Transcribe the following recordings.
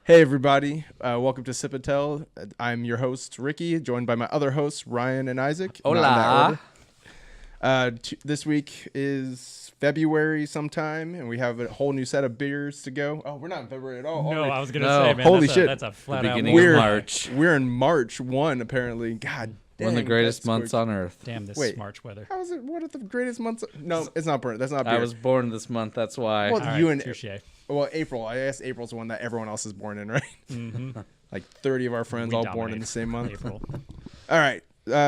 Hey everybody, welcome to sipntel. I'm your host Ricky, joined by my other hosts Ryan and Isaac. Hola. Not in that order. This week is February sometime, and we have a whole new set of beers to go. Oh, we're not in February at all. No, already. I was gonna No. say, man. Holy that's shit. That's a flat The out beginning warm of day. March. We're in March 1 apparently. God damn. One of the greatest that's months quick. on earth. Damn this Wait. March weather. How is it? What are the greatest months? No, it's not burnt. That's not beer. I was born this month, that's why. Well, All right, you and touche. well, April. I guess April's the one that everyone else is born in, right? Mm-hmm. Like 30 of our friends We all born in dominate the same month. April. All right.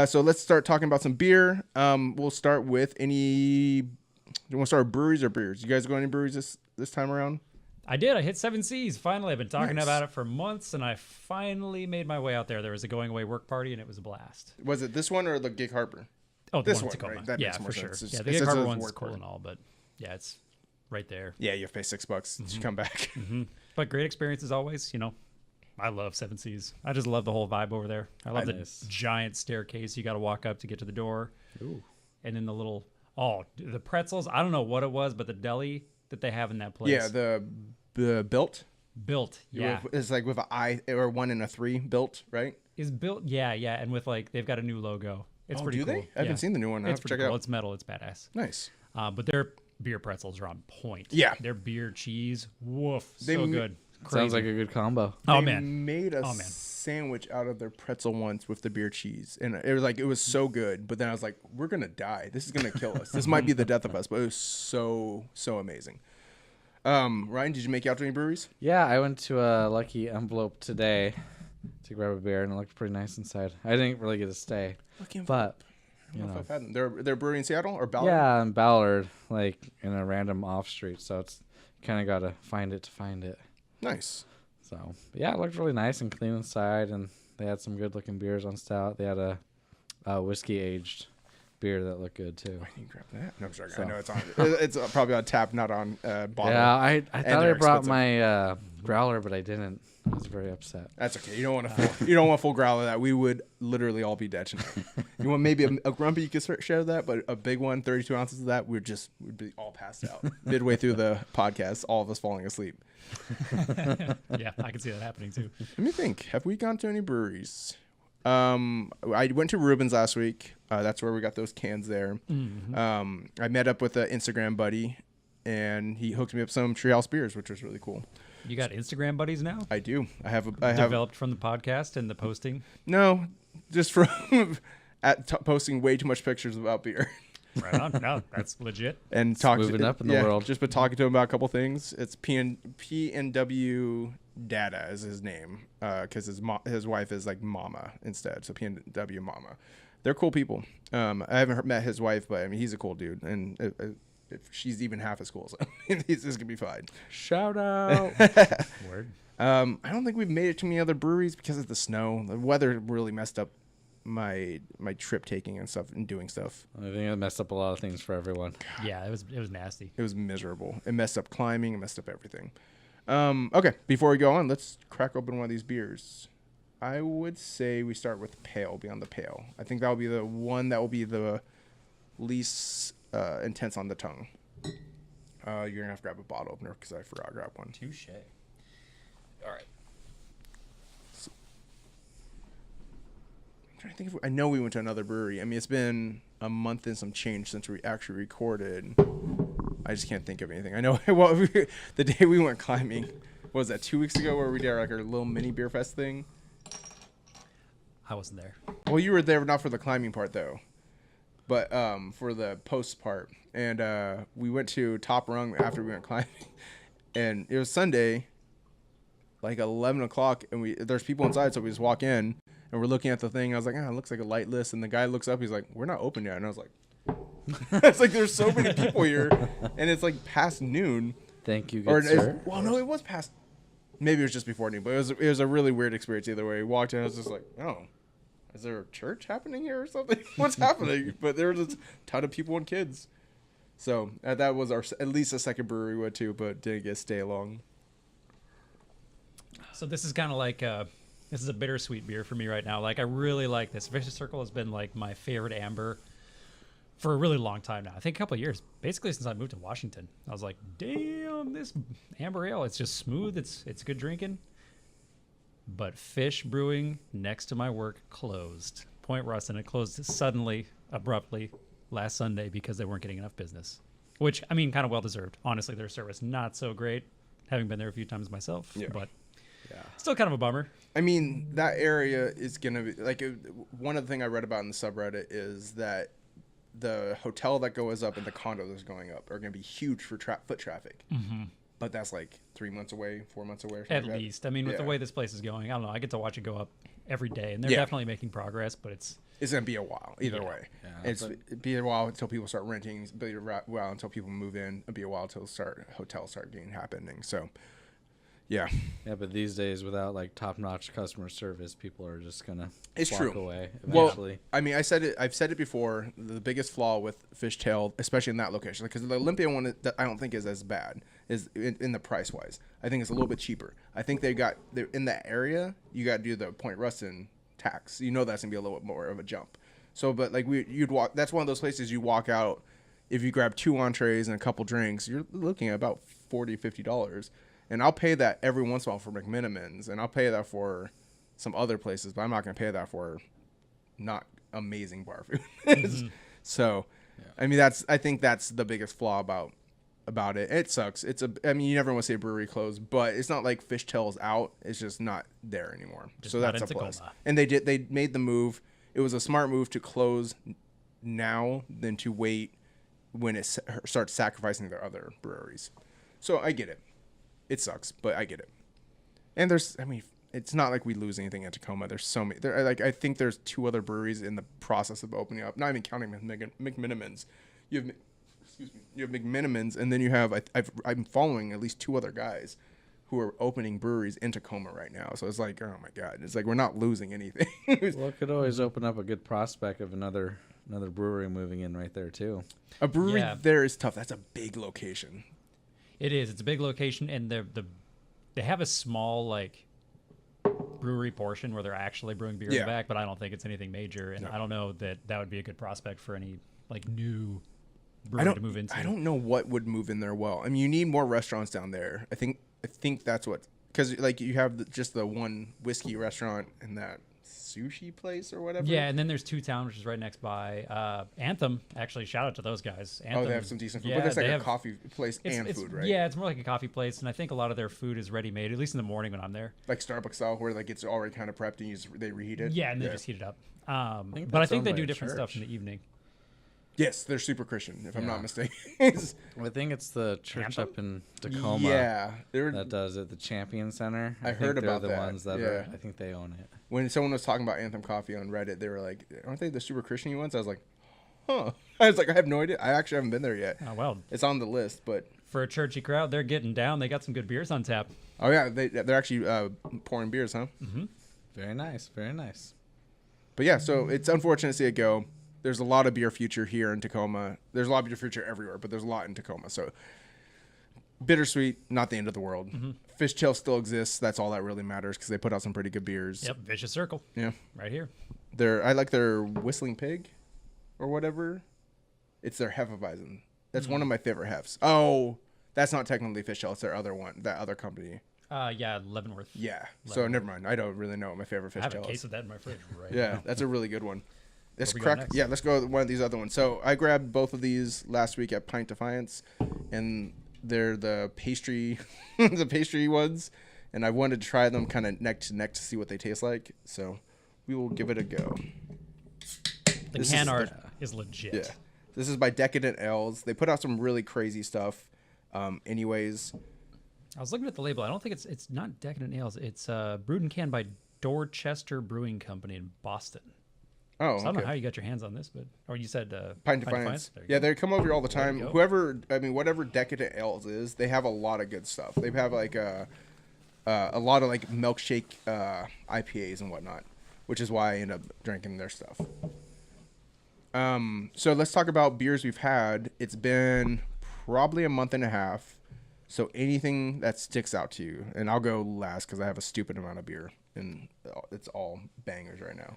So let's start talking about some beer. We'll start with any. Do you want to start with breweries or beers? You guys go any breweries this time around? I did. I hit 7 Seas. Finally, I've been talking Nice. about it for months, and I finally made my way out there. There was a going away work party, and it was a blast. Was it this one or the Gig Harbor? Oh, the This one in one, Tacoma. right? That Yeah, makes more for sure. sense. It's- Yeah, the it's Gig just Harbor a one's work cool party. and all, but yeah, it's right there. Yeah, you have to pay $6 to come back. But great experience as always. You know, I love 7 Seas. I just love the whole vibe over there. I love the Nice. giant staircase you got to walk up to get to the door. Ooh. And then the pretzels. I don't know what it was, but the deli that they have in that place. Yeah, the built. built. Yeah. It's like with an I or 1 and a 3 built, right? Is built. Yeah. And with they've got a new logo. It's Oh, pretty do cool. they? I haven't seen the new one. I have It's to pretty check it cool. out. It's metal. It's badass. Nice. But their beer pretzels are on point. Yeah. Their beer cheese. Woof. They so ma- good. Sounds Crazy. like a good combo. Oh They man. made a Oh, man. sandwich out of their pretzel once with the beer cheese, and it was so good. But then I was like, we're gonna die. This is gonna kill us. This might be the death of us. But it was so amazing. Ryan, did you make it out to any breweries? Yeah, I went to a Lucky Envelope today to grab a beer, and it looked pretty nice inside. I didn't really get to stay, but I you don't know know, if I've had them. They're brewing in Seattle or Ballard? yeah, in Ballard, like in a random off street, so it's kind of got to find it to find it. Nice. So yeah, it looked really nice and clean inside, and they had some good looking beers on stout. They had a whiskey aged beer that looked good too. Why didn't you grab that? No, I'm sorry. I So. know it's on. It's probably on tap, not on bottle. Yeah, I thought they're I brought expensive. my growler, but I didn't. I was very upset. That's okay. You don't want a full growler of that. We would literally all be dead tonight. You want maybe a grumpy you could share that, but a big one, 32 ounces of that, we'd be all passed out midway through the podcast. All of us falling asleep. Yeah, I can see that happening too. Let me think. Have we gone to any breweries? I went to Reuben's last week. That's where we got those cans there. I met up with an Instagram buddy, and he hooked me up some Treehouse beers, which was really cool. You got Instagram buddies now? I do. I have Developed from the podcast and the posting. no, just from posting way too much pictures about beer. Right on. No, that's legit. And talk moving up in the world. Just been talking to him about a couple things. It's PNW Data is his name, because his wife is like Mama instead. So PNW Mama, they're cool people. I haven't met his wife, but I mean he's a cool dude, and if she's even half as cool, so this is gonna be fine. Shout out. Word. I don't think we've made it to many other breweries because of the snow. The weather really messed up my trip taking and stuff and doing stuff. I think it messed up a lot of things for everyone. Yeah, it was nasty. It was miserable. It messed up climbing. It messed up everything. Okay, before we go on, let's crack open one of these beers. I would say we start with Pale, Beyond the Pale. I think that will be the one that will be the least intense on the tongue. You're going to have to grab a bottle opener because I forgot to grab one. Touche. All right. I'm trying to think I know we went to another brewery. I mean, it's been a month and some change since we actually recorded. I just can't think of anything. I know the day we went climbing, what was that, 2 weeks ago, where we did like our little mini beer fest thing? I wasn't there. Well, you were there not for the climbing part though, but for the post part. And we went to Top Rung after we went climbing, and it was Sunday, like 11 o'clock, and there's people inside, so we just walk in and we're looking at the thing. I was like, it looks like a light list, and the guy looks up, he's like, we're not open yet, and I was like, it's like there's so many people here, and it's like past noon. Thank you, good sir. Well, no, it was past. Maybe it was just before noon, but it was a really weird experience either way. We walked in, I was just like, oh, is there a church happening here or something? What's happening? But there was a ton of people and kids. So that was at least the second brewery we went to, but didn't get to stay long. So this is kind of like this is a bittersweet beer for me right now. Like I really like this. Vicious Circle has been like my favorite amber for a really long time now. I think a couple of years, basically since I moved to Washington. I was like, damn, this amber ale, it's just smooth. It's good drinking. but Fish Brewing next to my work closed. Point Ruston, it closed suddenly, abruptly last Sunday because they weren't getting enough business. Which, I mean, kind of well-deserved. Honestly, their service not so great, having been there a few times myself, but still kind of a bummer. I mean, that area is going to be, like, one of the things I read about in the subreddit is that the hotel that goes up and the condo that's going up are going to be huge for foot traffic. Mm-hmm. But that's like 3 months away, 4 months away. Or At like least. I mean, with the way this place is going, I don't know. I get to watch it go up every day, and they're Yeah. definitely making progress, but it's going to be a while either way. Yeah, It'd be a while until people start renting, it'd be a while until people move in, it'd be a while until hotels start getting happening. So, yeah. Yeah, but these days, without like top-notch customer service, people are just gonna It's walk true. away Well, eventually. I mean, I've said it before. The biggest flaw with Fishtale, especially in that location, because the Olympia one that I don't think is as bad, is in the price wise. I think it's a little bit cheaper. I think they're in that area. You got to do the Point Ruston tax. You know that's gonna be a little bit more of a jump. So, but like you'd walk. That's one of those places you walk out. If you grab 2 entrees and a couple drinks, you're looking at about $40-$50. And I'll pay that every once in a while for McMinimans, and I'll pay that for some other places, but I'm not going to pay that for not amazing bar food. Mm-hmm. So, I mean, I think that's the biggest flaw about it. It sucks. I mean, you never want to see a brewery close, but it's not like Fishtale's out. It's just not there anymore. Just so not that's a in plus. Tacoma. And they made the move. It was a smart move to close now than to wait when it starts sacrificing their other breweries. So I get it. It sucks, but I get it. And it's not like we lose anything at Tacoma. There's so many. I think there's 2 other breweries in the process of opening up. Not even counting McMinimans. You have McMinimans, and then you have. I'm following at least 2 other guys who are opening breweries in Tacoma right now. So it's like, oh my god, it's like we're not losing anything. Well, it could always open up a good prospect of another brewery moving in right there too. A brewery Yeah. there is tough. That's a big location. It is. It's a big location, and they have a small like brewery portion where they're actually brewing beer in Yeah. the back, but I don't think it's anything major, and I don't know that would be a good prospect for any like new brewery to move into. I don't know what would move in there well. I mean, you need more restaurants down there. I think that's what, because like you have just the one whiskey restaurant and that sushi place or whatever. Yeah, and then there's Two Town, which is right next by. Anthem, actually, shout out to those guys. Anthem, They have some decent food. Yeah, But there's like they a have- coffee place and it's- food, right? Yeah, it's more like a coffee place, and I think a lot of their food is ready made, at least in the morning when I'm there. Like Starbucks style, where like it's already kind of prepped and they reheat it. Yeah, and they just heat it up. But I that's think owned they by do a different stuff in church. the evening. Yes, they're super Christian, if I'm not Yeah. mistaken. I think it's the church Anthem? up in Tacoma Yeah, that does it, the Champion Center. I think heard they're about the that, ones that yeah. I think they own it. when someone was talking about Anthem Coffee on Reddit, they were like, "Aren't they the super Christian ones?" I was like, "Huh." I was like, "I have no idea. I actually haven't been there yet. Oh, well, It's on the list, but for a churchy crowd, they're getting down. They got some good beers on tap. oh yeah, they're actually pouring beers, huh?" Very nice, very nice. But yeah, so it's unfortunate to see it go. There's a lot of beer future here in Tacoma. There's a lot of beer future everywhere, but there's a lot in Tacoma. So bittersweet, not the end of the world. Fishtale still exists. That's all that really matters because they put out some pretty good beers. Yep, Vicious Circle, Yeah. right here. I like their Whistling Pig or whatever. It's their Hefeweizen. That's one of my favorite hefs. Oh, that's not technically Fishtale. It's their other one, that other company. Yeah, Leavenworth. Yeah. So never mind. I don't really know what my favorite I have a Fishtale case is. of that in my fridge right Yeah, now. that's a really good one. Let's we go crack. next? Yeah, let's go with one of these other ones. So I grabbed both of these last week at Pint Defiance, and they're the pastry, the pastry ones, and I wanted to try them kind of neck to neck to see what they taste like. So we will give it a go. The This can is- art is legit. Yeah, this is by Decadent Ales. They put out some really crazy stuff. Anyways, I was looking at the label. I don't think it's not Decadent Ales. It's brewed and canned by Dorchester Brewing Company in Boston. oh, So I don't know okay. how you got your hands on this, but you said Pint Defiance. There you Yeah, go. they come over here all the There time. you go. Whatever Decadent Ales is, they have a lot of good stuff. They have like a lot of like milkshake IPAs and whatnot, which is why I end up drinking their stuff. So let's talk about beers we've had. It's been probably a month and a half. So anything that sticks out to you, and I'll go last because I have a stupid amount of beer, and it's all bangers right now.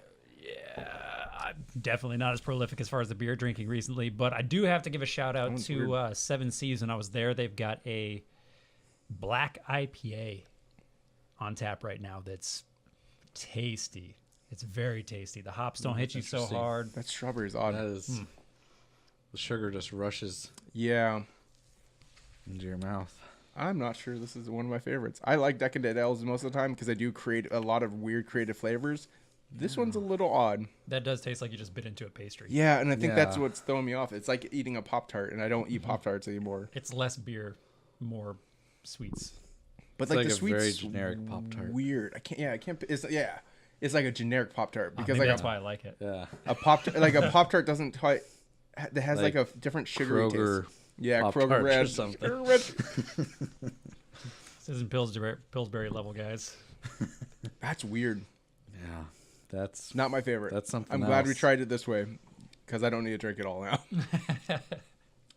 I'm definitely not as prolific as far as the beer drinking recently, but I do have to give a shout out one's to Seven Seas. When I was there, they've got a black IPA on tap right now that's tasty. It's very tasty. The hops don't hit you so interesting. hard. That strawberry is odd. That is, the sugar just rushes Yeah. into your mouth. I'm not sure this is one of my favorites. I like Decadent Ales most of the time because I do create a lot of weird creative flavors. This one's a little odd. That does taste like you just bit into a pastry. Yeah, and I think that's Yeah. what's throwing me off. It's like eating a Pop-Tart, and I don't eat Pop-Tarts anymore. It's less beer, more sweets. But It's like like the a sweets, very generic Pop-Tart. Weird. I can't. It's like a generic Pop-Tart because Maybe like that's why I like it. Yeah. a Pop-Tart doesn't quite. It has like a different sugary Kroger taste. Yeah, Pop-Tarts Kroger or Red. something. Kroger Red. This isn't Pillsbury level, guys. That's weird. Yeah. That's Not my favorite. That's something I'm glad we else. tried it this way because I don't need to drink it all now.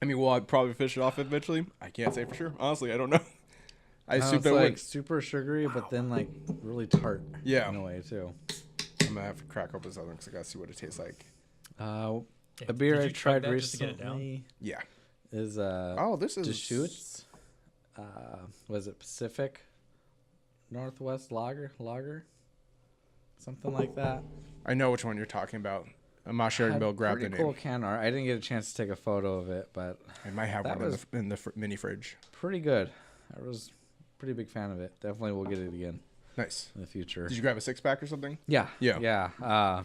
I mean, well, I'd probably fish it off eventually. I can't say for sure. Honestly, I don't know. I no, assume it's that like would. super sugary, but then like really tart. Yeah. In a way too. I'm gonna have to crack open this other one because I gotta see what it tastes like. A Did beer I you chug tried that just to get it down? recently Yeah. is Oh, this is Deschutes. Was it Pacific Northwest Lager? Something like that. I know which one you're talking about. I'm not sure. Had Bill grabbed the pretty name. cool can art. I didn't get a chance to take a photo of it, but I might have That one was- in the mini fridge. pretty good. I was pretty big fan of it. Definitely will get it again Nice. in the future. Did you grab a 6-pack or something? Yeah. Yeah. Yeah.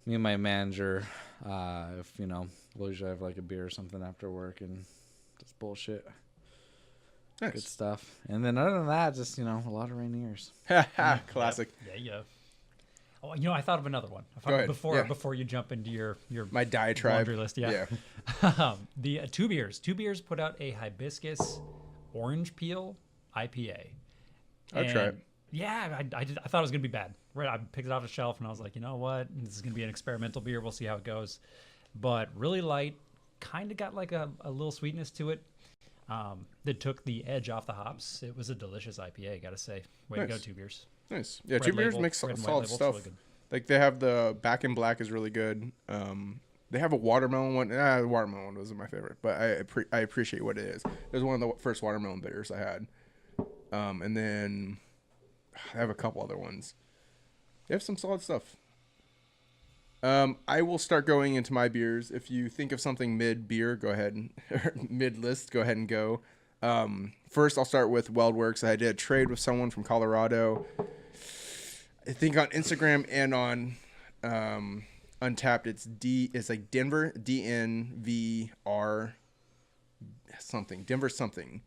Me and my manager, if we'll usually have like a beer or something after work and just bullshit. Good Nice. stuff. And then other than that, just a lot of Rainiers. Classic. Yeah. Oh, I thought of another one. Go ahead. Before Yeah. before you jump into your My diatribe. laundry list. Yeah. The Two Beers. Two Beers put out a hibiscus orange peel IPA. I'll try it. Yeah, I thought it was gonna be bad. Right, I picked it off the shelf and I was like, you know what, this is gonna be an experimental beer. We'll see how it goes. But really light, kind of got like a little sweetness to it. That took the edge off the hops. It was a delicious IPA, gotta say. Way to go, Nice. Two Beers. Nice. Yeah, Red 2 beers label, makes red and white solid label, it's stuff. really good. Like they have the Back in Black is really good. They have a watermelon one. The watermelon one wasn't my favorite, but I appreciate what it is. It was one of the first watermelon bitters I had. And then I have a couple other ones. They have some solid stuff. I will start going into my beers. If you think of something mid beer, go ahead and mid list, go ahead and go. First, I'll start with WeldWorks. I did a trade with someone from Colorado. I think on Instagram and on Untapped, it's like Denver, DNVR something, Denver something.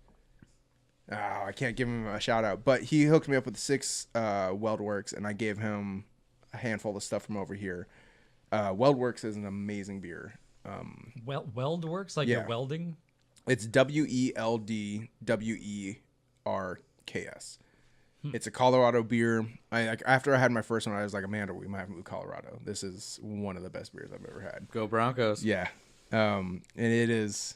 Oh, I can't give him a shout out, but he hooked me up with 6 WeldWorks, and I gave him a handful of stuff from over here. WeldWorks is an amazing beer. Weld works like Yeah. you're welding. It's WeldWerks. It's a Colorado beer. After I had my first one, I was like, Amanda, we might have to move to Colorado. This is one of the best beers I've ever had. Go Broncos. Yeah, and it is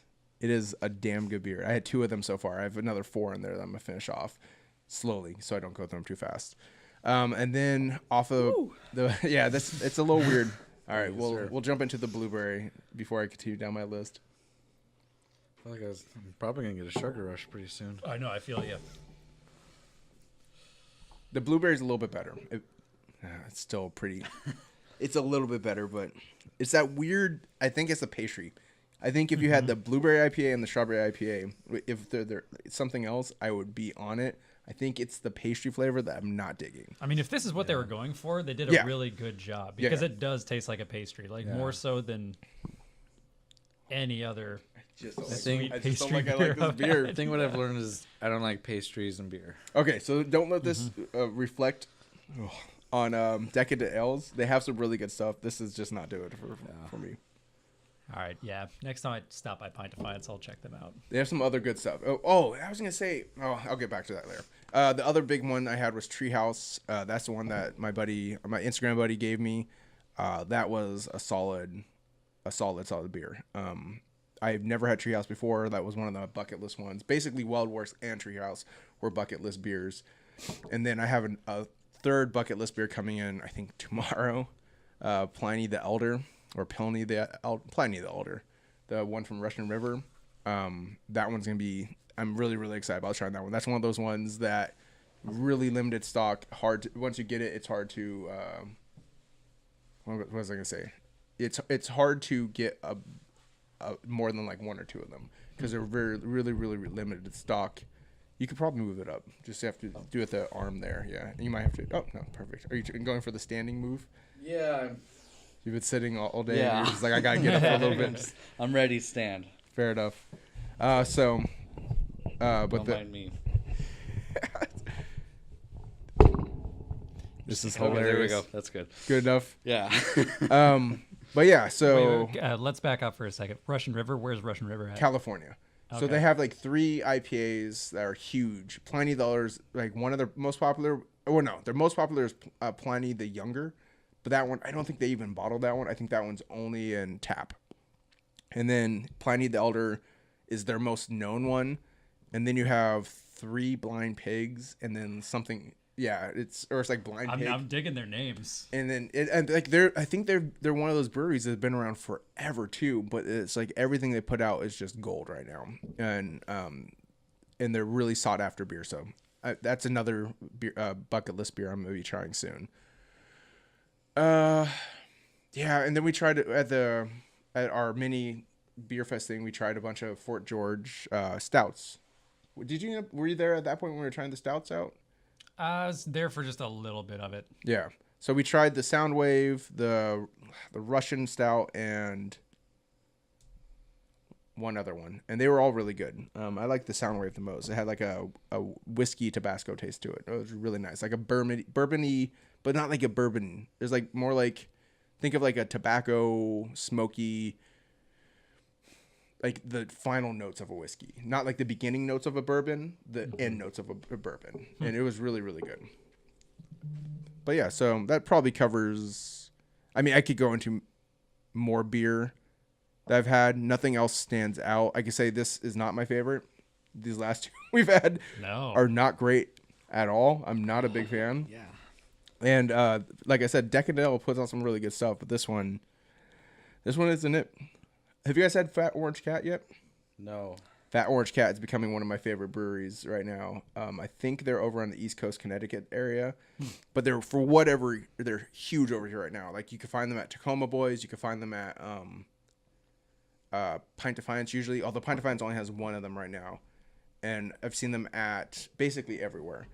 a damn good beer. I had 2 of them so far. I have another 4 in there that I'm gonna finish off slowly, so I don't go through them too fast. And then off of it's a little weird. All right, we'll jump into the blueberry before I continue down my list. I feel like I'm probably gonna get a sugar rush pretty soon. I know, I feel you. The blueberry's a little bit better. It's still pretty. It's a little bit better, but it's that weird. I think it's the pastry. I think if you had the blueberry IPA and the strawberry IPA, if they're something else, I would be on it. I think it's the pastry flavor that I'm not digging. I mean, if this is what they were going for, they did a Yeah. really good job Yeah. because it does taste like a pastry, like more so than any other. I think- just don't pastry like I beer like this I've beer. I think what I've learned is I don't like pastries and beer. Okay, so don't let this reflect on Decadent Ales. They have some really good stuff. This is just not doing it for me. All right, yeah. Next time I stop by Pint Defiance, I'll check them out. They have some other good stuff. I was gonna say. I'll get back to that later. The other big one I had was Treehouse. That's the one that my Instagram buddy gave me. That was a solid beer. I've never had Treehouse before. That was one of the bucket list ones. Basically, WeldWorks and Treehouse were bucket list beers. And then I have a third bucket list beer coming in, I think, tomorrow. Pliny the Elder, or Pliny the Elder, the one from Russian River. That one's going to be, I'm really, really excited about trying that one. That's one of those ones that really limited stock. Hard to, once you get it, it's hard to. What was I gonna say? It's hard to get a more than like one or two of them because they're really limited stock. You could probably move it up. Just have to do it with the arm there. Yeah, you might have to. Oh no, perfect. Are you going for the standing move? Yeah. You've been sitting all day. Yeah. And you're just like I gotta get up a little bit. I'm ready to stand. Fair enough. But Don't mind me. This is Okay, hilarious. there we go. That's good. Good enough. Yeah. But yeah, so Wait, let's back up for a second. Russian River. Where's Russian River at? California. So Okay. they have like 3 IPAs that are huge. Pliny the Elder's like one of their most popular. Oh no, their most popular is Pliny the Younger, but that one I don't think they even bottled that one. I think that one's only in tap. And then Pliny the Elder is their most known one, and then you have 3 Blind Pigs, and then something. Yeah, it's like Blind Pig. I'm digging their names. And then like I think they're one of those breweries that's been around forever too. But it's like everything they put out is just gold right now, and they're really sought after beer. So that's another beer, bucket list beer I'm gonna be trying soon. Yeah, and then we tried it at our mini beer fest thing. We tried a bunch of Fort George stouts. Were you there at that point when we were trying the stouts out? I was there for just a little bit of it. Yeah. So we tried the Soundwave, the Russian Stout, and one other one, and they were all really good. I like the Soundwave the most. It had like a whiskey Tabasco taste to it. It was really nice, like a bourbony, but not like a bourbon. There's like more like think of like a tobacco smoky. Like the final notes of a whiskey, not like the beginning notes of a bourbon, the end notes of a bourbon. And it was really, really good. But yeah, so that probably covers, I mean, I could go into more beer that I've had. Nothing else stands out. I could say this is not my favorite. These last 2 we've had are not great at all. I'm not a big fan. Yeah. And like I said, Decadel puts out some really good stuff, but this one isn't it. Have you guys had Fat Orange Cat yet? No. Fat Orange Cat is becoming one of my favorite breweries right now. I think they're over on the East Coast, Connecticut area, but they're huge over here right now. Like you can find them at Tacoma Boys, you can find them at Pint Defiance usually. Although Pint Defiance only has one of them right now, and I've seen them at basically everywhere,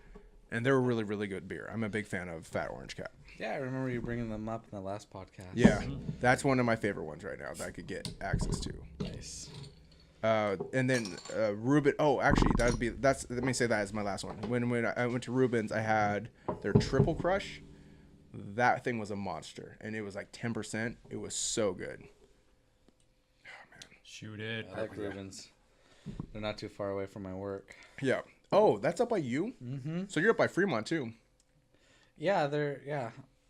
and they're a really, really good beer. I'm a big fan of Fat Orange Cat. Yeah, I remember you bringing them up in the last podcast. Yeah, that's one of my favorite ones right now that I could get access to. Nice. And then Reuben. Oh, actually, let me say that as my last one. When I went to Reuben's, I had their Triple Crush. That thing was a monster, and it was like 10%. It was so good. Oh man, Shoot it. I like Rubens. They're not too far away from my work. yeah. Oh, that's up by you. Mm-hmm. So you're up by Fremont too. Yeah,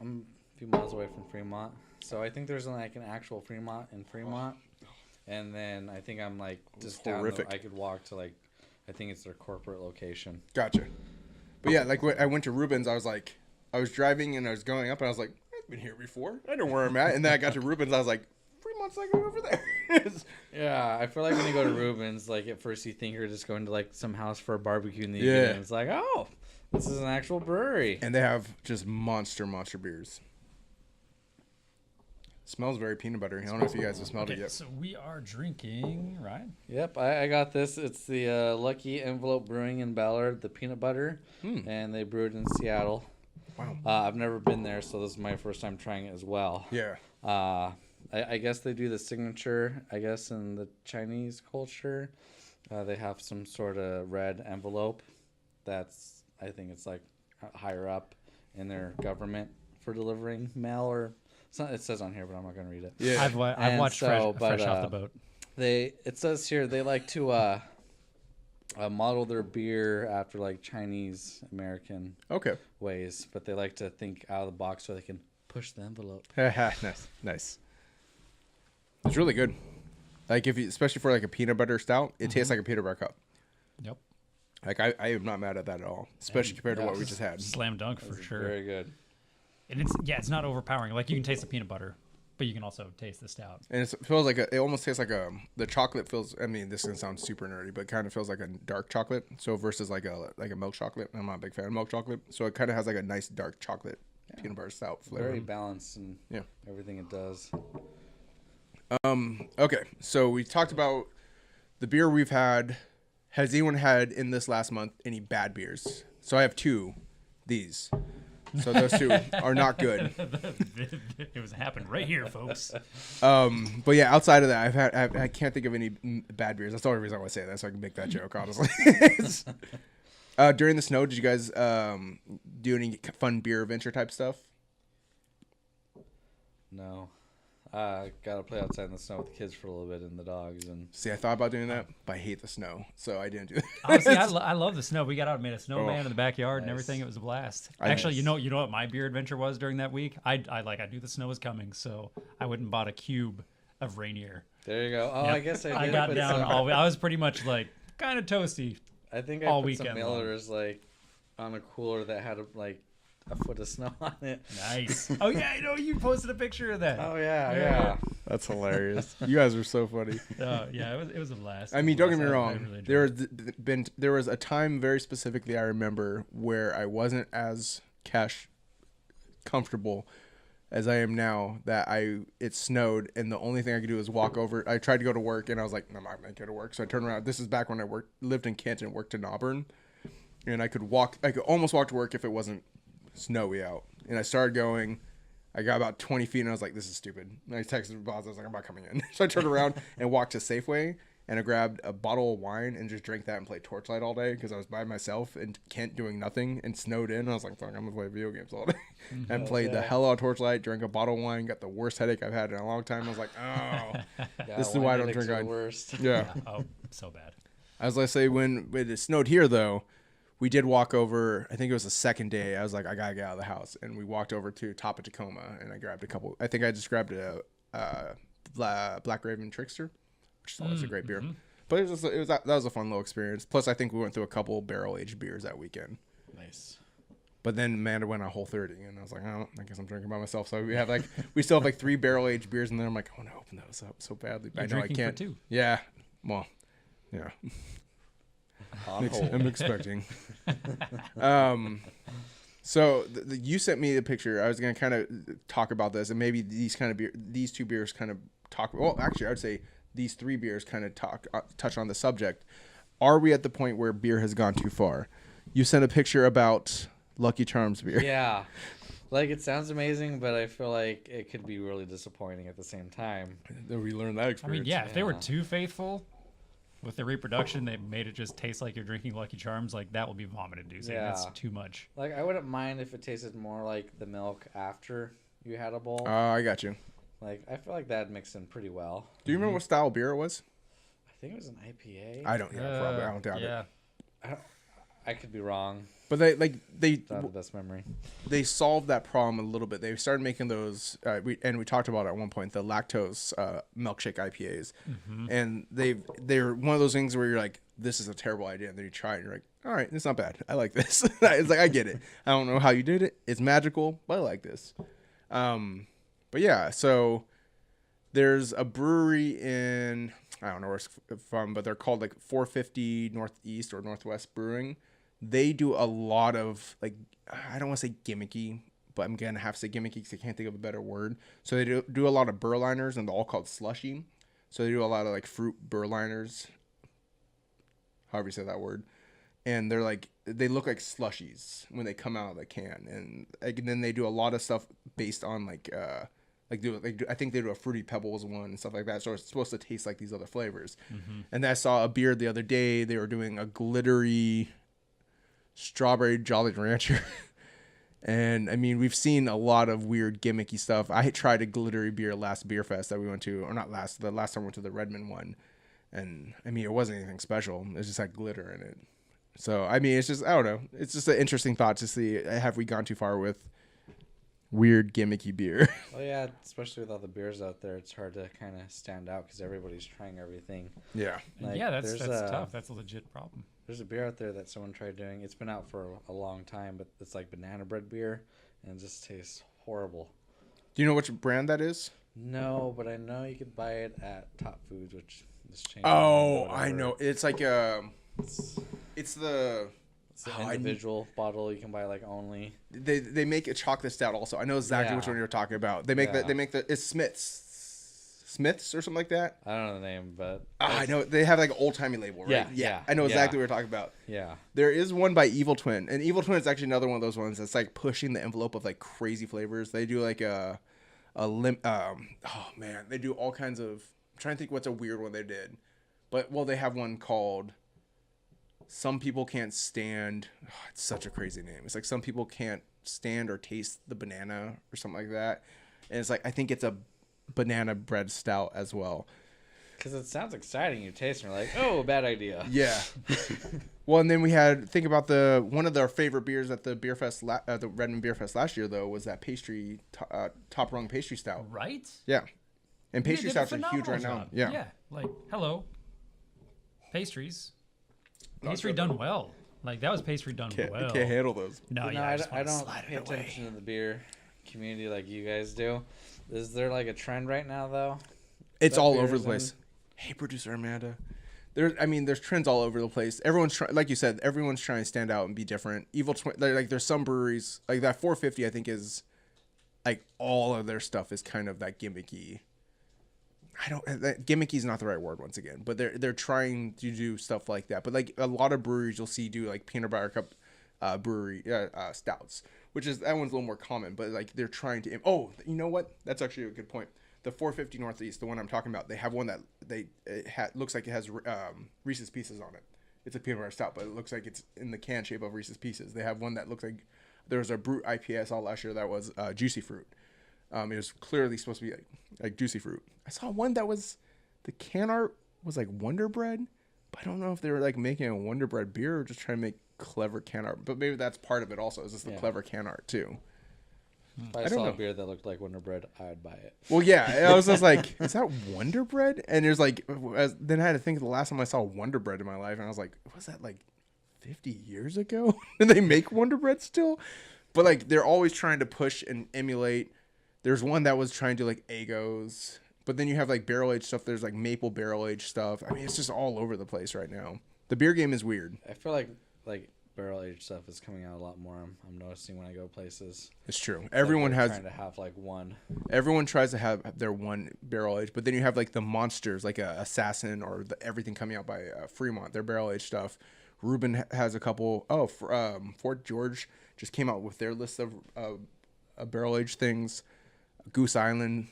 I'm a few miles away from Fremont. So I think there's like an actual Fremont in Fremont. And then I think I'm like just down I could walk to like, I think it's their corporate location. Gotcha. But yeah, like when I went to Reuben's, I was driving and I was going up and I was like, I've been here before. I know where I'm at. And then I got to Reuben's, I was like, Fremont's like over there. Yeah, I feel like when you go to Reuben's, like at first you think you're just going to like some house for a barbecue and then you get in, and it's like, oh, this is an actual brewery. And they have just monster beers. Smells very peanut buttery. I don't know if you guys have smelled it yet. So we are drinking, right? Yep, I got this. It's the Lucky Envelope Brewing in Ballard, the peanut butter, and they brewed in Seattle. Wow. I've never been there, so this is my first time trying it as well. Yeah. I guess they do the signature, I guess, in the Chinese culture. They have some sort of red envelope that's, I think it's like higher up in their government for delivering mail or something. It says on here, but I'm not going to read it. Yeah. I've watched Fresh Off the Boat. It says here they like to model their beer after like Chinese American ways, but they like to think out of the box so they can push the envelope. Nice. It's really good. Like especially for like a peanut butter stout, it tastes like a peanut butter cup. Yep. Like I am not mad at that at all, especially compared to what we just had. Slam dunk for sure. Very good. And it's not overpowering. Like you can taste the peanut butter, but you can also taste the stout. And it feels like it almost tastes like the chocolate feels. I mean, this is gonna sound super nerdy, but it kind of feels like a dark chocolate. So versus like a milk chocolate. I'm not a big fan of milk chocolate, so it kind of has like a nice dark chocolate peanut butter stout flavor. Very balanced and everything it does. Okay, so we talked about the beer we've had. Has anyone had in this last month any bad beers? So I have two. These. So those two are not good. It was happened right here, folks. But yeah, outside of that, I can't think of any bad beers. That's the only reason I want to say that, so I can make that joke, honestly. During the snow, did you guys do any fun beer adventure type stuff? No. Gotta play outside in the snow with the kids for a little bit and the dogs. And See, I thought about doing that, but I hate the snow, so I didn't do that. Honestly, I love the snow. We got out and made a snowman Oh, in the backyard and nice. everything. It was a blast. I- Actually, you know what my beer adventure was during that week? I knew the snow was coming, so I went and bought a cube of Rainier. there you go. Oh, Yep. I guess I did. I got put down some- all. I was pretty much like kind of toasty. I think all I put weekend some long. Millers like on a cooler that had a foot of snow on it. Nice. Oh yeah, I know you posted a picture of that. Oh yeah. That's hilarious. You guys are so funny. Yeah, it was a blast. I It mean, was a don't get me blast. I wrong. really enjoyed it. There was a time very specifically I remember where I wasn't as cash comfortable as I am now. That it snowed and the only thing I could do was walk over. I tried to go to work and I was like, I'm not gonna go to work. So I turned around. This is back when I lived in Kent and worked in Auburn, and I could almost walk to work if it wasn't snowy out. And I started going. I got about 20 feet and I was like, this is stupid. And I texted Boz. I was like, I'm not coming in. So I turned around and walked to Safeway and I grabbed a bottle of wine and just drank that and played Torchlight all day because I was by myself in Kent doing nothing and snowed in. And I was like, fuck, I'm going to play video games all day. And played the hell out of Torchlight, drank a bottle of wine, got the worst headache I've had in a long time. I was like, oh. This is why I don't drink The wine. worst. Yeah. Oh, so bad. As I say, when it snowed here, though, we did walk over. I think it was the second day. I was like, I gotta get out of the house, and we walked over to top of Tacoma, and I grabbed a couple. I think I just grabbed a Black Raven Trickster, which is always a great beer. But that was a fun little experience. Plus, I think we went through a couple barrel aged beers that weekend. Nice. But then Amanda went on Whole30, and I was like, oh, I guess I'm drinking by myself. So we still have like 3 barrel aged beers in there. I'm like, I want to open those up so badly, but You're I know I drinking for can't. 2. Yeah. Well, yeah. On hold. I'm expecting. So you sent me the picture. I was gonna kind of talk about this, and maybe these two beers kind of talk. Well, actually, I would say these 3 beers kind of touch on the subject. Are we at the point where beer has gone too far? You sent a picture about Lucky Charms beer. Yeah. Like, it sounds amazing, but I feel like it could be really disappointing at the same time. We learned that I experience. mean, yeah, if they were Yeah. too faithful with the reproduction, they made it just taste like you're drinking Lucky Charms. Like that would be vomit inducing. That's Yeah. too much. Like, I wouldn't mind if it tasted more like the milk after you had a bowl. I got you. Like, I feel like that'd mix in pretty well. Do you remember what style beer it was? I think it was an IPA. I don't. Yeah, probably. I don't doubt yeah. it. I could be wrong. But Don't have the best memory. they solved that problem a little bit. They started making those, we talked about it at one point, the lactose milkshake IPAs, and they're one of those things where you're like, this is a terrible idea, and then you try it, and you're like, all right, it's not bad. I like this. It's like, I get it. I don't know how you did it. It's magical, but I like this. But yeah, so there's a brewery in, I don't know where it's from, but they're called like 450 Northeast or Northwest Brewing. They do a lot of, like, I don't want to say gimmicky, but I'm going to have to say gimmicky because I can't think of a better word. So they do a lot of Berliners, and they're all called slushy. So they do a lot of, like, fruit Berliners, however you say that word. And they're like, they look like slushies when they come out of the can. And then they do a lot of stuff based on, I think they do a Fruity Pebbles one and stuff like that. So it's supposed to taste like these other flavors. And then I saw a beer the other day. They were doing a glittery strawberry Jolly Rancher. And I mean, we've seen a lot of weird gimmicky stuff. I tried a glittery beer last Beer Fest that we went to, or not last, the last time we went to the Redmond one. And I mean, it wasn't anything special. It just had glitter in it. So, I mean, it's just, I don't know. It's just an interesting thought to see, have we gone too far with weird gimmicky beer? Oh yeah, especially with all the beers out there, it's hard to kind of stand out because everybody's trying everything. Yeah. Like, Yeah, that's there's tough. That's a legit problem. There's a beer out there that someone tried doing. It's been out for a long time, but it's like banana bread beer, and it just tastes horrible. Do you know which brand that is? No, but I know you could buy it at Top Foods, which is changing. Oh, or I whatever. know. It's like it's the It's an individual bottle you can buy like only. they make a chocolate stout also. I know exactly which Yeah. one you're talking about. They make the it's Smith's or something like that. I don't know the name, but I know they have like an old timey label, right? Yeah, I know yeah. exactly what you're talking about. yeah. There is one by Evil Twin, and Evil Twin is actually another one of those ones that's like pushing the envelope of like crazy flavors. They do like oh man, they do all kinds of. I'm trying to think what's a weird one they did, but well, they have one called Some People Can't Stand. Oh, it's such a crazy name. It's like Some People Can't Stand or Taste the Banana or something like that, and it's like I think it's a banana bread stout as well. Because it sounds exciting. You taste and you're like, oh, bad idea. Yeah. Well, and then we had think about one of our favorite beers at the beer fest, the Redmond Beer Fest last year though was that pastry top rung pastry stout. Right? Yeah, and They pastry did a stouts are huge right phenomenal now. job. Yeah. Yeah. Like, hello. Pastries. Pastry done well. Like, that was pastry done well. Can't handle those. No, You know, yeah, I don't slide pay it away. attention to the beer community like you guys do. Is there like a trend right now, though? It's That all beer's over the place. Hey, producer Amanda. There's trends all over the place. Everyone's trying, like you said, everyone's trying to stand out and be different. Evil Twin, like there's some breweries like that 450. I think is like all of their stuff is kind of that gimmicky. Gimmicky is not the right word once again, but they're trying to do stuff like that. But like a lot of breweries, you'll see do like peanut butter cup brewery stouts, which is that one's a little more common. But like they're trying to. Oh, you know what? That's actually a good point. The 450 Northeast, the one I'm talking about, they have one that looks like it has Reese's Pieces on it. It's a peanut butter stout, but it looks like it's in the can shape of Reese's Pieces. They have one that looks like there was a Brute IPA I saw last year that was Juicy Fruit. It was clearly supposed to be like Juicy Fruit. I saw one that was the can art was like Wonder Bread, but I don't know if they were like making a Wonder Bread beer or just trying to make clever can art. But maybe that's part of it also. Is just the clever can art too. If I I don't saw know. a beer that looked like Wonder Bread, I'd buy it. Well, yeah, I was just like, is that Wonder Bread? And there's like, then I had to think of the last time I saw Wonder Bread in my life, and I was like, was that like 50 years ago? Did they make Wonder Bread still? But like, they're always trying to push and emulate. There's one that was trying to like Eggos, but then you have like barrel aged stuff. There's like maple barrel aged stuff. I mean, it's just all over the place right now. The beer game is weird. I feel like barrel aged stuff is coming out a lot more. I'm noticing when I go places. It's true. Like Everyone they're has. trying to have like one. Everyone tries to have their one barrel aged, but then you have like the monsters, like a Assassin or everything coming out by Fremont. Their barrel aged stuff. Reuben has a couple. Oh, Fort George just came out with their list of barrel aged things. Goose Island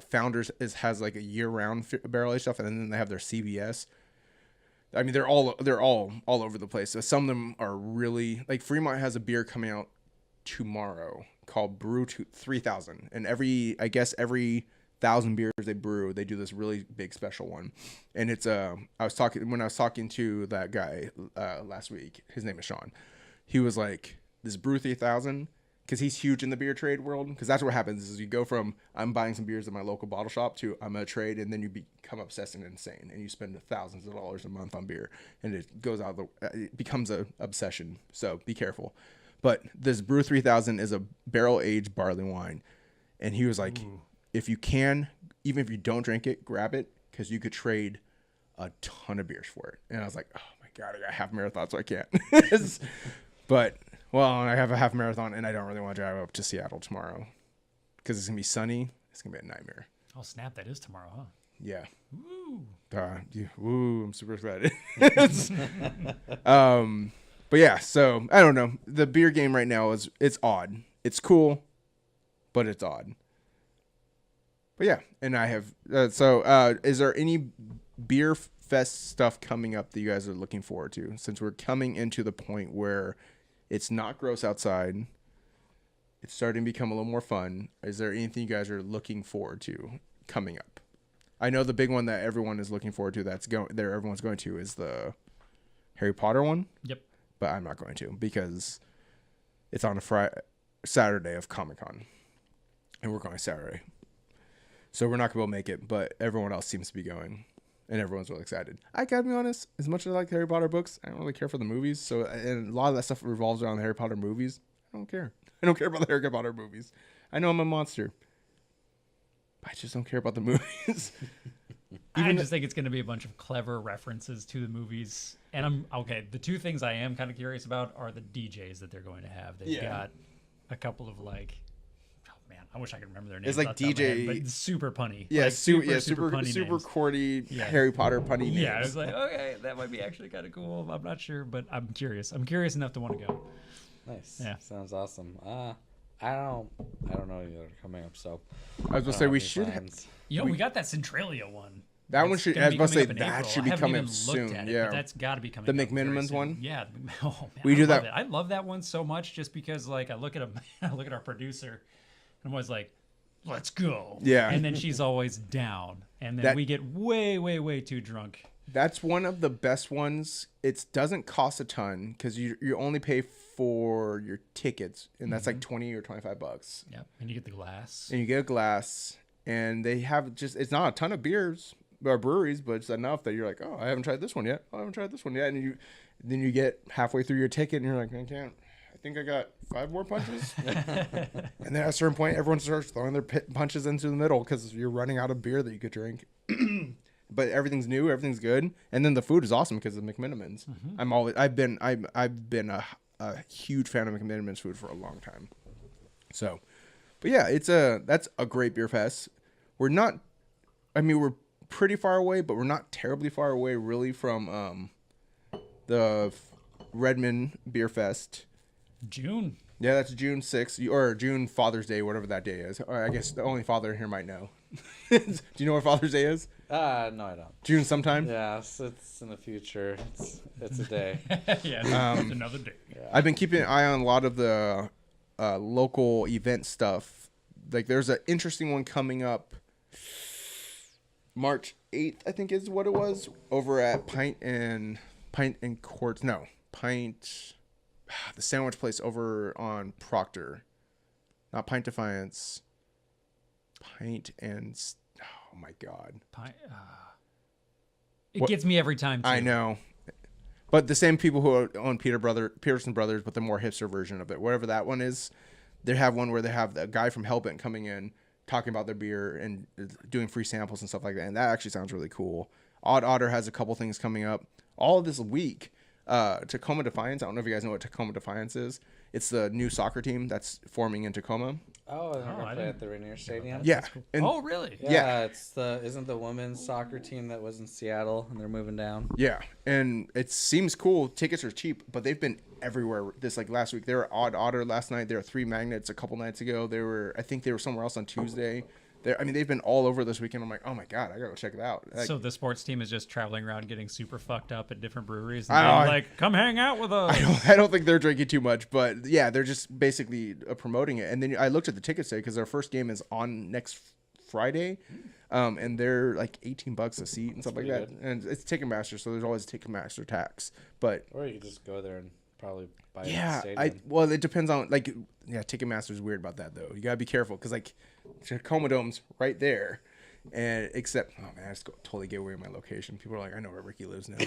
Founders has like a year round barrel aged stuff, and then they have their CBS. I mean, they're all over the place. So some of them are really like Fremont has a beer coming out tomorrow called Brew 3000, and every 1,000 beers they brew, they do this really big special one. And it's when I was talking to that guy last week, his name is Sean. He was like, this Brew 3000, because he's huge in the beer trade world. Because that's what happens is you go from I'm buying some beers at my local bottle shop to I'm a trade, and then you become obsessed and insane, and you spend thousands of dollars a month on beer, and it goes out it becomes a obsession. So be careful. But this Brew 3000 is a barrel aged barley wine, and he was like, if you can, even if you don't drink it, grab it because you could trade a ton of beers for it. And I was like, oh my god, I got a half marathon, so I can't. But well, I have a half marathon, and I don't really want to drive up to Seattle tomorrow because it's gonna be sunny. It's gonna be a nightmare. Oh, snap. That is tomorrow, huh? Yeah. Woo. I'm super excited. But yeah, so I don't know. The beer game right now it's odd. It's cool, but it's odd. But yeah, and I have is there any beer fest stuff coming up that you guys are looking forward to? Since we're coming into the point where it's not gross outside, it's starting to become a little more fun. Is there anything you guys are looking forward to coming up? I know the big one that everyone is looking forward to everyone's going to is the Harry Potter one. Yep. But I'm not going to because it's on a Saturday of Comic-Con, and we're going Saturday. So we're not going to be able to make it, but everyone else seems to be going, and everyone's really excited. I gotta be honest, as much as I like the Harry Potter books, I don't really care for the movies. So, and a lot of that stuff revolves around the Harry Potter movies. I don't care. I don't care about the Harry Potter movies. I know I'm a monster. I just don't care about the movies. I just think it's going to be a bunch of clever references to the movies. And I'm okay. The two things I am kind of curious about are the DJs that they're going to have. They've got a couple of like, oh man, I wish I could remember their names. It's like off the top of my DJ, head, but super punny. Yeah, like, super punny super names. corny Yeah. Harry Potter punny names. Yeah, I was like, okay, that might be actually kind of cool. I'm not sure, but I'm curious. I'm curious enough to want to go. Nice. Yeah. Sounds awesome. I don't know any that are coming up. So I was gonna say we should. We got that Centralia one. That one That's should. gonna I was be about to say coming up in that April. should I be haven't coming even up looked soon. at it, Yeah, but that's got to be coming. The up very McMinimans soon. one? Yeah. Oh man, We I do love that- it. I love that one so much, just because like I look at I look at our producer, and I'm always like, "Let's go." Yeah. And then she's always down, and then we get way too drunk. That's one of the best ones. It doesn't cost a ton because you only pay for your tickets, and that's like $20 or $25. Yeah. And you get the glass. And you get a glass, and they have it's not a ton of beers or breweries, but it's enough that you're like, oh, I haven't tried this one yet. Oh, I haven't tried this one yet. And then you get halfway through your ticket, and you're like, I think I got 5 more punches. And then at a certain point, everyone starts throwing their punches into the middle because you're running out of beer that you could drink. But everything's new, everything's good, and then the food is awesome because of McMinimans. I've been a huge fan of McMinimans food for a long time. So, but yeah, that's a great beer fest. We're pretty far away, but we're not terribly far away really from the Redmond Beer Fest. June. Yeah, that's June 6th or June Father's Day, whatever that day is. Or I guess the only father here might know. Do you know what Father's Day is? No, I don't. June sometime? Yes, it's in the future. It's a day. Yeah, it's another day. Yeah. I've been keeping an eye on a lot of the local event stuff. Like there's an interesting one coming up March 8th, I think is what it was, over at Pint and Quartz. No, Pint, the sandwich place over on Proctor. Not Pint Defiance. Pint and, oh my God. It gets me every time, too. I know. But the same people who own Peterson Brothers, but the more hipster version of it, whatever that one is, they have one where they have the guy from Hellbent coming in, talking about their beer and doing free samples and stuff like that. And that actually sounds really cool. Odd Otter has a couple things coming up all of this week. Tacoma Defiance. I don't know if you guys know what Tacoma Defiance is. It's the new soccer team that's forming in Tacoma. Oh, they're gonna I play didn't- at the Rainier Stadium. Yeah. Cool. And Oh, really? Yeah. Isn't the women's soccer team that was in Seattle and they're moving down? yeah, and it seems cool. Tickets are cheap, but they've been everywhere. This like last week, they were Odd Otter last night. There were 3 Magnets a couple nights ago. I think they were somewhere else on Tuesday. They've been all over this weekend. I'm like, oh my God, I gotta go check it out. Like, So the sports team is just traveling around getting super fucked up at different breweries and I being know, like, come hang out with us. I don't think they're drinking too much, but yeah, they're just basically promoting it. And then I looked at the tickets today because their first game is on next Friday, and they're like $18 a seat and stuff like that. pretty And it's Ticketmaster, so there's always a Ticketmaster tax. But Or you could just go there and probably buy yeah, a stadium. well, it depends on Ticketmaster's weird about that though. You gotta be careful because like Tacoma Dome's right there, and except I just totally gave away my location. People are like, I know where Ricky lives now.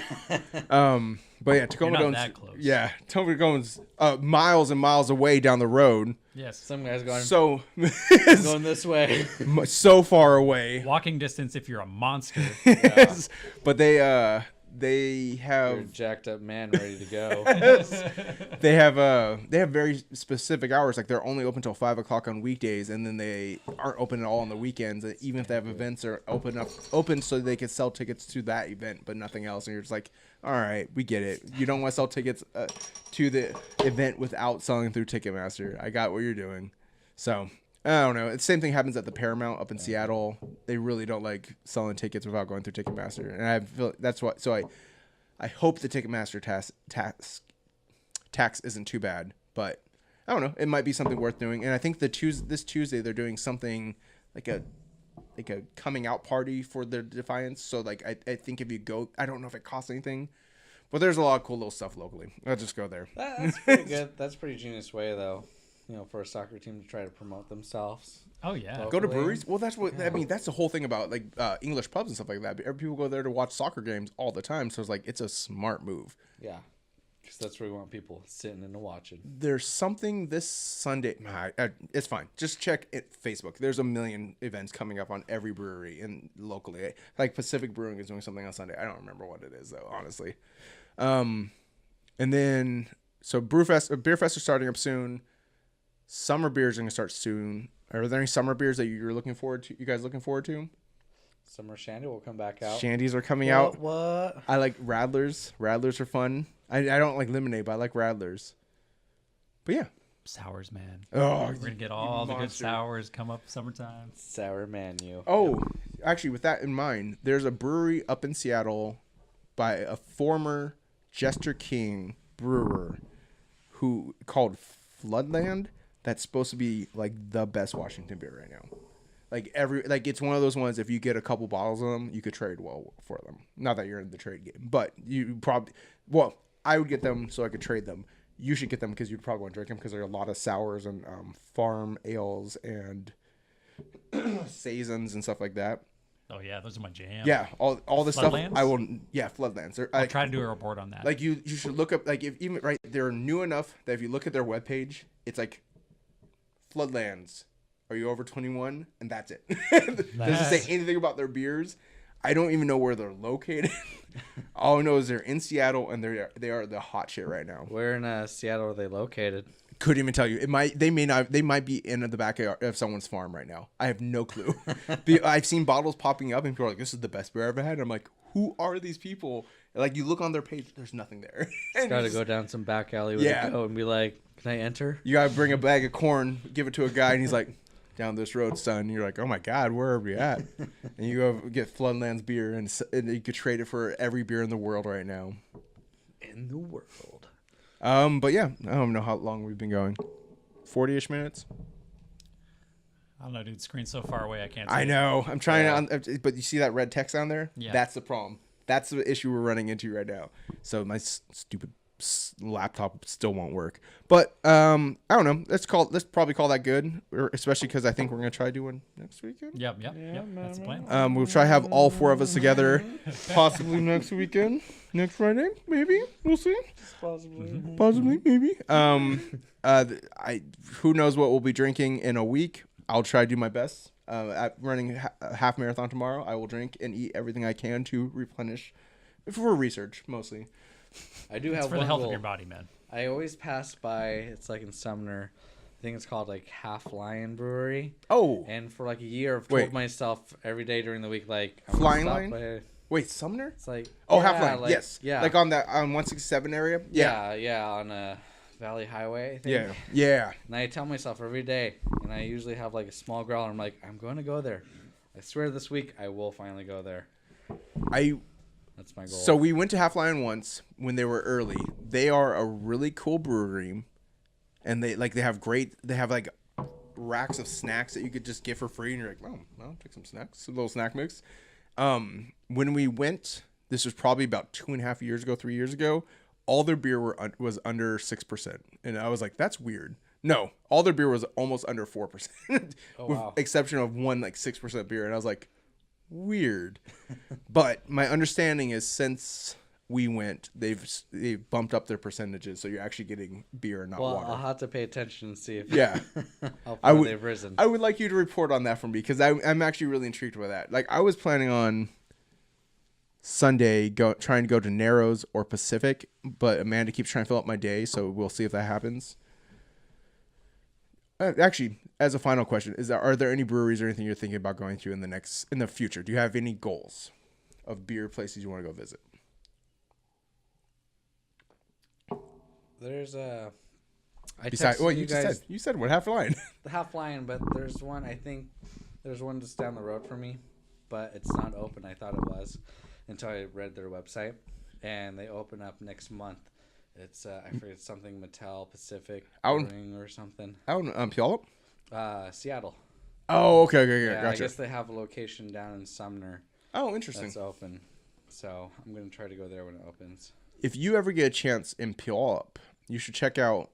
But yeah, Tacoma You're not Dome's that close. yeah, Tacoma Dome's miles and miles away down the road. Yes. Some guys going So going this way. so far away. Walking distance if you're a monster. But they You're a have jacked up man ready to go. they have very specific hours. Like they're only open till 5 o'clock on weekdays, and then they aren't open at all on the weekends. And even if they have events, they're open so they can sell tickets to that event, but nothing else. And you're just like, all right, we get it. You don't want to sell tickets to the event without selling through Ticketmaster. I got what you're doing. So I don't know. The same thing happens at the Paramount up in Seattle. They really don't like selling tickets without going through Ticketmaster, and I feel that's what. So I hope the Ticketmaster tax isn't too bad, but I don't know. It might be something worth doing. And I think this Tuesday they're doing something like a coming out party for the Defiance. So like I think if you go, I don't know if it costs anything, but there's a lot of cool little stuff locally. I'll just go there. That's pretty good. That's a pretty genius way though. For a soccer team to try to promote themselves. Oh, yeah. Well, Go to Locally. breweries. Well, that's what I mean. That's the whole thing about like English pubs and stuff like that. People go there to watch soccer games all the time. So it's like it's a smart move. Yeah. Because that's where we want people sitting and watching. There's something this Sunday. It's fine. Just check Facebook. There's a million events coming up on every brewery and locally. Like Pacific Brewing is doing something on Sunday. I don't remember what it is though, honestly. And then so beer fest are starting up soon. Summer beers are gonna start soon. Are there any summer beers that you're looking forward to? You guys looking forward to? Summer Shandy will come back out. Shandies are coming out. What? I like Radlers. Radlers are fun. I don't like lemonade, but I like Radlers. But yeah. Sours, man. Oh, We're gonna get all the good monster. sours come up summertime. Sour Manu. Oh, actually, with that in mind, there's a brewery up in Seattle by a former Jester King brewer who called Floodland. That's supposed to be like the best Washington beer right now. Like it's one of those ones. If you get a couple bottles of them, you could trade well for them. Not that you're in the trade game, but you probably. Well, I would get them so I could trade them. You should get them because you'd probably want to drink them because there are a lot of sours and farm ales and saisons and stuff like that. Oh yeah, those are my jam. Yeah, all the stuff. Floodlands? I will. Yeah, Floodlands. I'll try to do a report on that. Like you should look up. Like if even right, they're new enough that if you look at their webpage, it's like Floodlands. Are you over 21? And that's it. Doesn't say anything about their beers. I don't even know where they're located. All I know is they're in Seattle and they are the hot shit right now. Where in Seattle are they located? Couldn't even tell you. They might be in the back of someone's farm right now. I have no clue. I've seen bottles popping up and people are like, "This is the best beer I've ever had." And I'm like, who are these people? Like you look on their page, there's nothing there. Got to go down some back alley with a goat and be like, "Can I enter?" You gotta bring a bag of corn, give it to a guy, and he's like, "Down this road, son." And you're like, "Oh my God, where are we at?" And you go get Floodlands beer, and you could trade it for every beer in the world right now. In the world. But yeah, I don't know how long we've been going. 40-ish minutes. I don't know, dude. Screen's so far away, I can't see I it. know. I'm trying to, but you see that red text on there? Yeah. That's the problem. That's the issue we're running into right now. So my stupid laptop still won't work. But I don't know. Let's probably call that good, especially because I think we're gonna try doing next weekend. Yep. That's the plan. We'll try to have all four of us together, possibly next weekend, next Friday, maybe. We'll see. Possibly, maybe. Who knows what we'll be drinking in a week. I'll try to do my best. At running a half marathon tomorrow, I will drink and eat everything I can to replenish for research mostly. I do It's have for the one health goal. of your body, man. I always pass by. It's like in Sumner. I think it's called like Half Lion Brewery. Oh, And for like a year, I've Wait. told myself every day during the week, like, I'm gonna Flying stop Lion? by- wait, Sumner? It's like, Oh, yeah, Half Line. like, Yes. yeah, Like on that 167 area. yeah, on Valley Highway. I think. Yeah. And I tell myself every day, and I usually have like a small growler. I'm like, I'm going to go there. I swear this week I will finally go there. That's my goal. So we went to Half Lion once when they were early. They are a really cool brewery, and they have like racks of snacks that you could just get for free, and you're like, oh, well, take some snacks, a little snack mix. When we went, this was probably about 2.5 years ago, 3 years ago. All their beer was under 6%, and I was like, that's weird. No, all their beer was almost under 4%, Oh, with wow. exception of one like 6% beer, and I was like, weird. But my understanding is since we went, they've bumped up their percentages, so you're actually getting beer and not well, water. I'll have to pay attention and see if Yeah. how I far would- they've risen. I would like you to report on that for me because I'm actually really intrigued by that. Like I was planning on Sunday trying to go to Narrows or Pacific, but Amanda keeps trying to fill up my day, so we'll see if that happens. Actually, as a final question, are there any breweries or anything you're thinking about going to in the future? Do you have any goals of beer places you want to go visit? There's a. Besides, well, you said what, Half Lion? The Half Lion, but there's one. I think there's one just down the road from me, but it's not open. I thought it was until I read their website, and they open up next month. It's I forget something Mattel Pacific Brewing or something. Out in Puyallup? Seattle. Oh, okay, Yeah, gotcha. I guess they have a location down in Sumner Oh, interesting. that's open. So I'm gonna try to go there when it opens. If you ever get a chance in Puyallup, you should check out,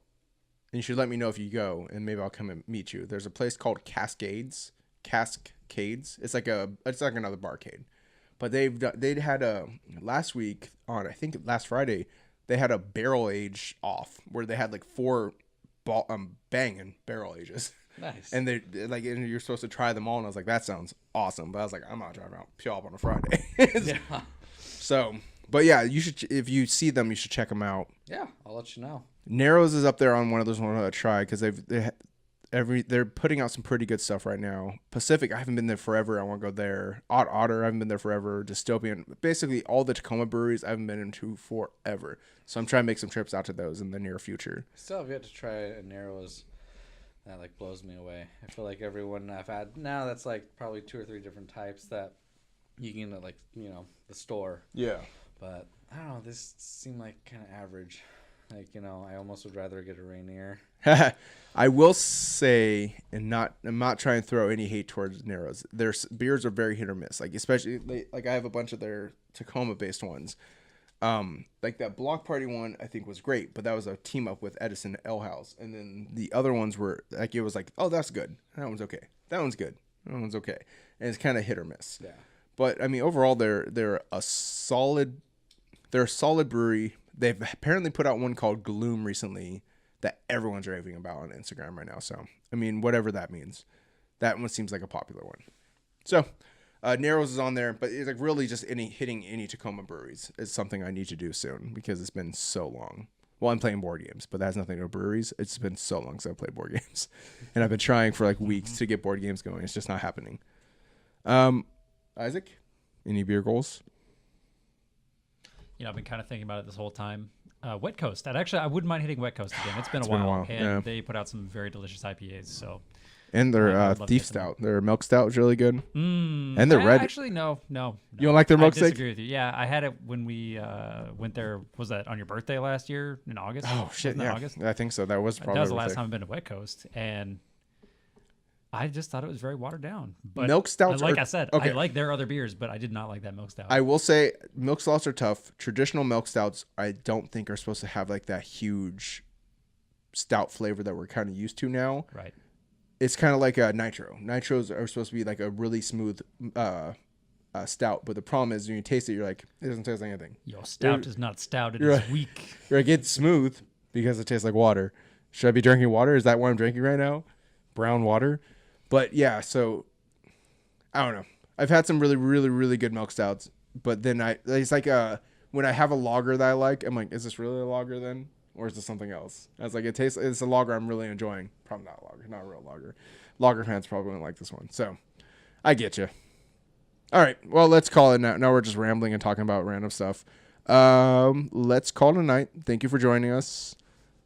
and you should let me know if you go, and maybe I'll come and meet you. There's a place called Cascades. It's like another barcade, but they'd had last week on, I think last Friday, they had a barrel age off where they had like 4 banging barrel ages. Nice. And they like, and you're supposed to try them all. And I was like, that sounds awesome. But I was like, I'm not driving out Puyallup on a Friday. Yeah. So, but yeah, you should, if you see them, you should check them out. Yeah, I'll let you know. Narrows is up there on one of those ones I want to try because they're putting out some pretty good stuff right now. Pacific, I haven't been there forever. I want to go there. Otter, I haven't been there forever. Dystopian, basically all the Tacoma breweries I haven't been into forever. So I'm trying to make some trips out to those in the near future. Still have yet to try a Narrows. That like blows me away. I feel like everyone I've had now, that's like probably 2 or 3 different types that you can like, you know, the store. Yeah. But I don't know, this seemed like kind of average. Like, you know, I almost would rather get a Rainier. I will say, and I'm not trying to throw any hate towards Narrows. Their beers are very hit or miss. Like especially like I have a bunch of their Tacoma based ones. Like that Block Party one I think was great, but that was a team up with Edison Ale House, and then the other ones were like it was like, oh, that's good, that one's okay, that one's good, that one's okay, and it's kind of hit or miss. Yeah. But I mean, overall, they're a solid brewery. They've apparently put out one called Gloom recently that everyone's raving about on Instagram right now. So I mean, whatever that means, that one seems like a popular one. So. Narrows is on there, but it's like really just hitting any Tacoma breweries is something I need to do soon because it's been so long. Well, I'm playing board games, but that has nothing to do with breweries. It's been so long since I've played board games, and I've been trying for like weeks to get board games going. It's just not happening. Isaac, any beer goals? You know, I've been kind of thinking about it this whole time. Wet Coast. I wouldn't mind hitting Wet Coast again. It's been a while, and yeah. They put out some very delicious IPAs. So. And their I'd love to Thief get them. Stout, their milk stout is really good. And their red. Actually, no. You don't like their milk I steak? disagree with you. Yeah, I had it when we went there. Was that on your birthday last year in August? Oh shit! Wasn't that Yeah, August? I think so. That was probably That was the my last birthday. time I've been to Wet Coast, and I just thought it was very watered down. But Milk stouts like are- I said, okay. I like their other beers, but I did not like that milk stout. I will say milk stouts are tough. Traditional milk stouts, I don't think are supposed to have like that huge stout flavor that we're kind of used to now. Right. It's kind of like a nitro. Nitros are supposed to be like a really smooth stout, but the problem is when you taste it, you're like, it doesn't taste like anything. Yo, stout is not stout. It you're is right. weak. You're like, it's smooth because it tastes like water. Should I be drinking water? Is that what I'm drinking right now? Brown water? But yeah, so I don't know. I've had some really, really, really good milk stouts, but then it's like when I have a lager that I like, I'm like, is this really a lager then? Or is this something else? I was like, it's a lager I'm really enjoying. Probably not a lager, not a real lager. Lager fans probably won't like this one. So I get you. All right. Well, let's call it now. Now we're just rambling and talking about random stuff. Let's call it a night. Thank you for joining us.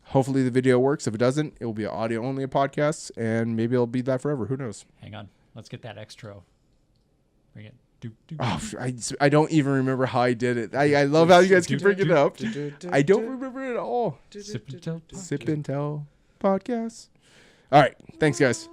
Hopefully the video works. If it doesn't, it will be audio only a podcast, and maybe it'll be that forever. Who knows? Hang on. Let's get that extra. Bring it. Oh, I don't even remember how I did it. I love how you guys keep bringing it up. I don't remember it at all. Sip and tell. Sip and Tell podcast. All right. Thanks, guys.